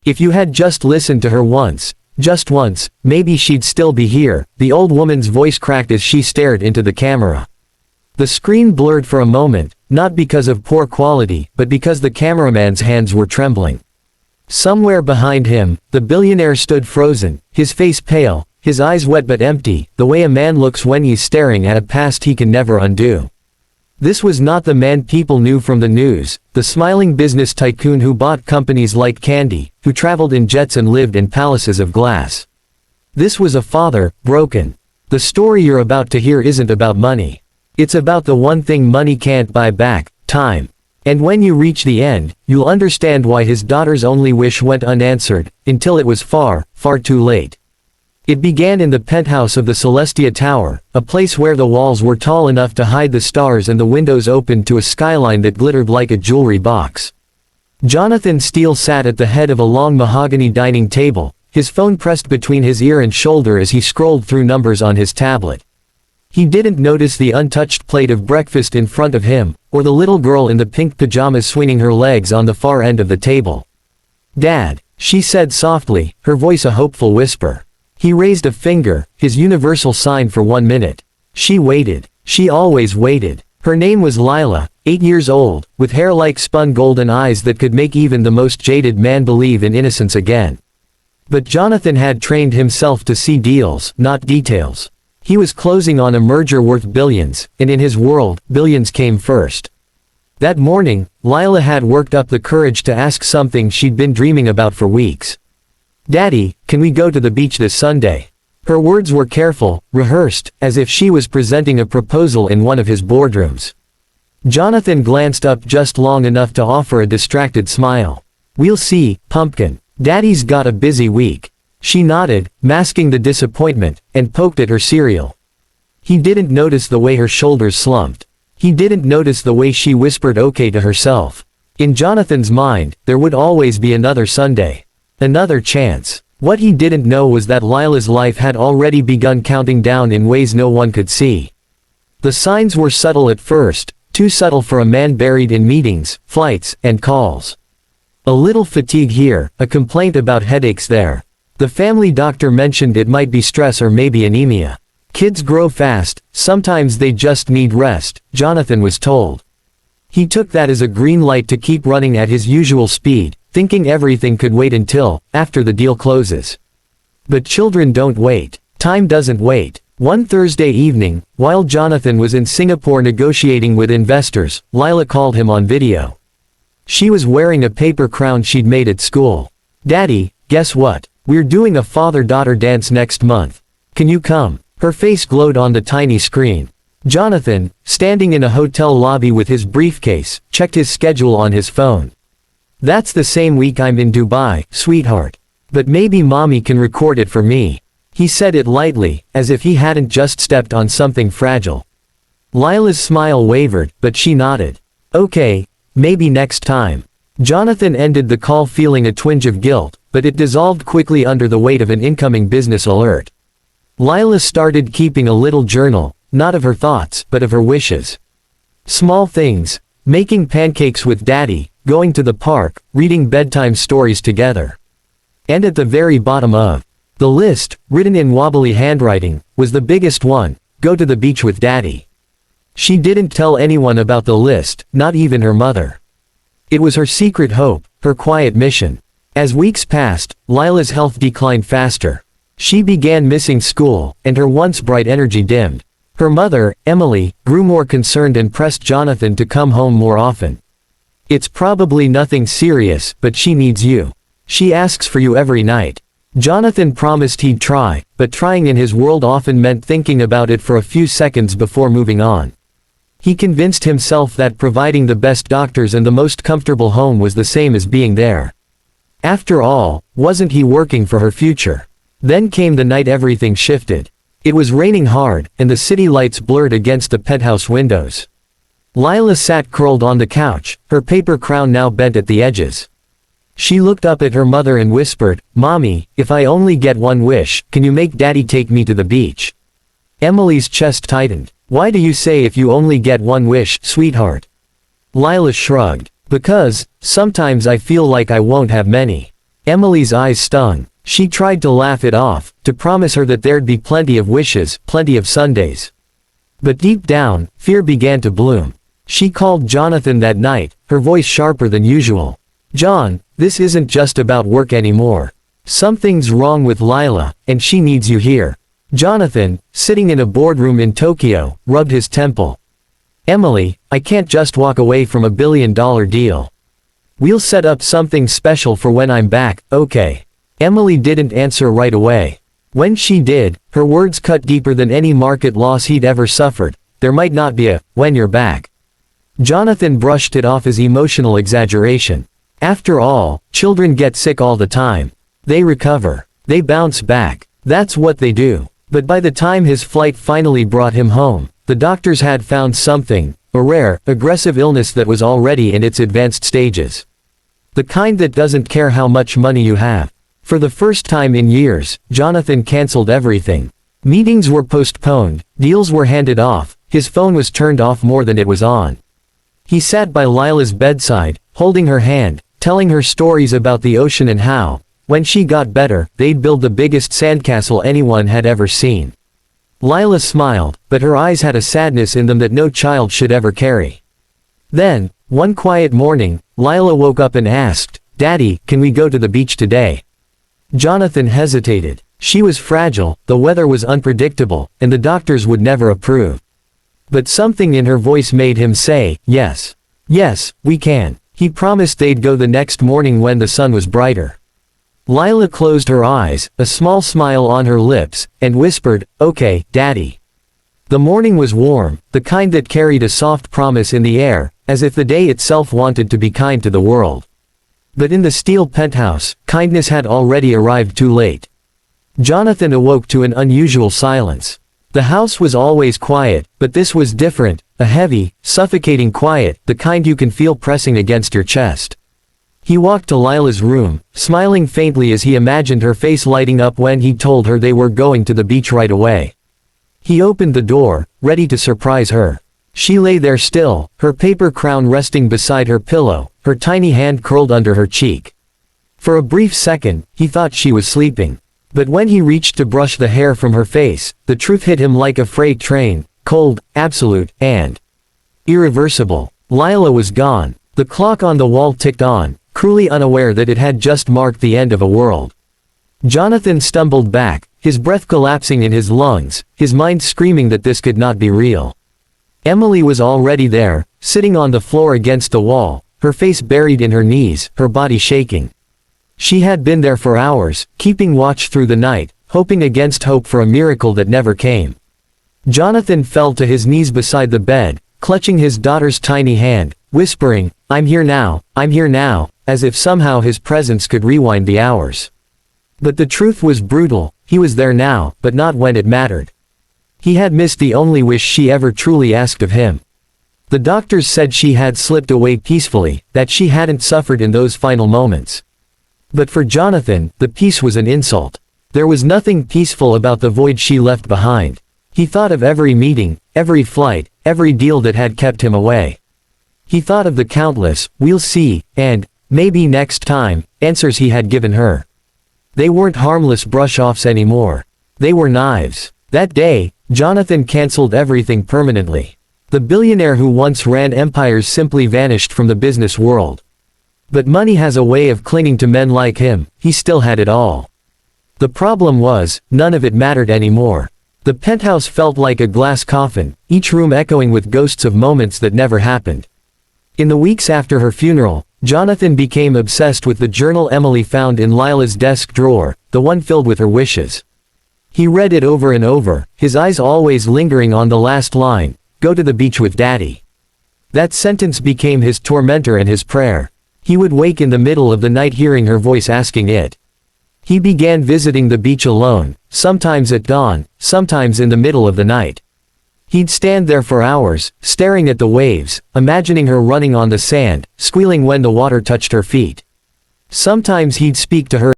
If you had just listened to her once, just once, maybe she'd still be here, the old woman's voice cracked as she stared into the camera. The screen blurred for a moment, not because of poor quality, but because the cameraman's hands were trembling. Somewhere behind him, the billionaire stood frozen, his face pale, his eyes wet but empty, the way a man looks when he's staring at a past he can never undo. This was not the man people knew from the news, the smiling business tycoon who bought companies like candy, who traveled in jets and lived in palaces of glass. This was a father, broken. The story you're about to hear isn't about money. It's about the one thing money can't buy back, time. And when you reach the end, you'll understand why his daughter's only wish went unanswered, until it was far, far too late. It began in the penthouse of the Celestia Tower, a place where the walls were tall enough to hide the stars and the windows opened to a skyline that glittered like a jewelry box. Jonathan Steele sat at the head of a long mahogany dining table, his phone pressed between his ear and shoulder as he scrolled through numbers on his tablet. He didn't notice the untouched plate of breakfast in front of him, or the little girl in the pink pajamas swinging her legs on the far end of the table. "Dad," she said softly, her voice a hopeful whisper. He raised a finger, his universal sign for 1 minute. She waited. She always waited. Her name was Lila, 8 years old, with hair like spun gold and eyes that could make even the most jaded man believe in innocence again. But Jonathan had trained himself to see deals, not details. He was closing on a merger worth billions, and in his world, billions came first. That morning, Lila had worked up the courage to ask something she'd been dreaming about for weeks. "Daddy, can we go to the beach this Sunday?" Her words were careful, rehearsed, as if she was presenting a proposal in one of his boardrooms. Jonathan glanced up just long enough to offer a distracted smile. "We'll see, pumpkin. Daddy's got a busy week." She nodded, masking the disappointment, and poked at her cereal. He didn't notice the way her shoulders slumped. He didn't notice the way she whispered okay to herself. In Jonathan's mind, there would always be another Sunday. Another chance. What he didn't know was that Lila's life had already begun counting down in ways no one could see. The signs were subtle at first, too subtle for a man buried in meetings, flights, and calls. A little fatigue here, a complaint about headaches there. The family doctor mentioned it might be stress or maybe anemia. Kids grow fast, sometimes they just need rest, Jonathan was told. He took that as a green light to keep running at his usual speed, thinking everything could wait until, after the deal closes. But children don't wait. Time doesn't wait. One Thursday evening, while Jonathan was in Singapore negotiating with investors, Lila called him on video. She was wearing a paper crown she'd made at school. "Daddy, guess what? We're doing a father-daughter dance next month. Can you come?" Her face glowed on the tiny screen. Jonathan, standing in a hotel lobby with his briefcase, checked his schedule on his phone. "That's the same week I'm in Dubai, sweetheart. But maybe mommy can record it for me." He said it lightly, as if he hadn't just stepped on something fragile. Lila's smile wavered, but she nodded. "Okay, maybe next time." Jonathan ended the call feeling a twinge of guilt, but it dissolved quickly under the weight of an incoming business alert. Lila started keeping a little journal, not of her thoughts, but of her wishes. Small things. Making pancakes with Daddy, going to the park, reading bedtime stories together. And at the very bottom of the list, written in wobbly handwriting, was the biggest one: go to the beach with Daddy. She didn't tell anyone about the list, not even her mother. It was her secret hope, her quiet mission. As weeks passed, Lila's health declined faster. She began missing school, and her once bright energy dimmed. Her mother, Emily, grew more concerned and pressed Jonathan to come home more often. "It's probably nothing serious, but she needs you. She asks for you every night." Jonathan promised he'd try, but trying in his world often meant thinking about it for a few seconds before moving on. He convinced himself that providing the best doctors and the most comfortable home was the same as being there. After all, wasn't he working for her future? Then came the night everything shifted. It was raining hard, and the city lights blurred against the penthouse windows. Lila sat curled on the couch, her paper crown now bent at the edges. She looked up at her mother and whispered, "Mommy, if I only get one wish, can you make Daddy take me to the beach?" Emily's chest tightened. "Why do you say if you only get one wish, sweetheart?" Lila shrugged. "Because, sometimes I feel like I won't have many." Emily's eyes stung. She tried to laugh it off, to promise her that there'd be plenty of wishes, plenty of Sundays. But deep down, fear began to bloom. She called Jonathan that night, her voice sharper than usual. "John, this isn't just about work anymore. Something's wrong with Lila, and she needs you here." Jonathan, sitting in a boardroom in Tokyo, rubbed his temple. "Emily, I can't just walk away from a $1 billion deal. We'll set up something special for when I'm back, okay?" Emily didn't answer right away. When she did, her words cut deeper than any market loss he'd ever suffered. "There might not be a, when you're back." Jonathan brushed it off as emotional exaggeration. After all, children get sick all the time. They recover. They bounce back. That's what they do. But by the time his flight finally brought him home, the doctors had found something, a rare, aggressive illness that was already in its advanced stages. The kind that doesn't care how much money you have. For the first time in years, Jonathan canceled everything. Meetings were postponed, deals were handed off, his phone was turned off more than it was on. He sat by Lila's bedside, holding her hand, telling her stories about the ocean and how, when she got better, they'd build the biggest sandcastle anyone had ever seen. Lila smiled, but her eyes had a sadness in them that no child should ever carry. Then, one quiet morning, Lila woke up and asked, "Daddy, can we go to the beach today?" Jonathan hesitated. She was fragile, the weather was unpredictable, and the doctors would never approve. But something in her voice made him say, "Yes. Yes, we can." He promised they'd go the next morning when the sun was brighter. Lila closed her eyes, a small smile on her lips, and whispered, "Okay, Daddy." The morning was warm, the kind that carried a soft promise in the air, as if the day itself wanted to be kind to the world. But in the steel penthouse, kindness had already arrived too late. Jonathan awoke to an unusual silence. The house was always quiet, but this was different, a heavy, suffocating quiet, the kind you can feel pressing against your chest. He walked to Lila's room, smiling faintly as he imagined her face lighting up when he told her they were going to the beach right away. He opened the door, ready to surprise her. She lay there still, her paper crown resting beside her pillow, her tiny hand curled under her cheek. For a brief second, he thought she was sleeping. But when he reached to brush the hair from her face, the truth hit him like a freight train, cold, absolute, and irreversible. Lila was gone. The clock on the wall ticked on, cruelly unaware that it had just marked the end of a world. Jonathan stumbled back, his breath collapsing in his lungs, his mind screaming that this could not be real. Emily was already there, sitting on the floor against the wall, her face buried in her knees, her body shaking. She had been there for hours, keeping watch through the night, hoping against hope for a miracle that never came. Jonathan fell to his knees beside the bed, clutching his daughter's tiny hand, whispering, I'm here now, as if somehow his presence could rewind the hours. But the truth was brutal, he was there now, but not when it mattered. He had missed the only wish she ever truly asked of him. The doctors said she had slipped away peacefully, that she hadn't suffered in those final moments. But for Jonathan, the peace was an insult. There was nothing peaceful about the void she left behind. He thought of every meeting, every flight, every deal that had kept him away. He thought of the countless, "we'll see," and "maybe next time," answers he had given her. They weren't harmless brush-offs anymore. They were knives. That day, Jonathan canceled everything permanently. The billionaire who once ran empires simply vanished from the business world. But money has a way of clinging to men like him. He still had it all. The problem was, none of it mattered anymore. The penthouse felt like a glass coffin, each room echoing with ghosts of moments that never happened. In the weeks after her funeral, Jonathan became obsessed with the journal Emily found in Lila's desk drawer, the one filled with her wishes. He read it over and over, his eyes always lingering on the last line, "Go to the beach with Daddy." That sentence became his tormentor and his prayer. He would wake in the middle of the night hearing her voice asking it. He began visiting the beach alone, sometimes at dawn, sometimes in the middle of the night. He'd stand there for hours, staring at the waves, imagining her running on the sand, squealing when the water touched her feet. Sometimes he'd speak to her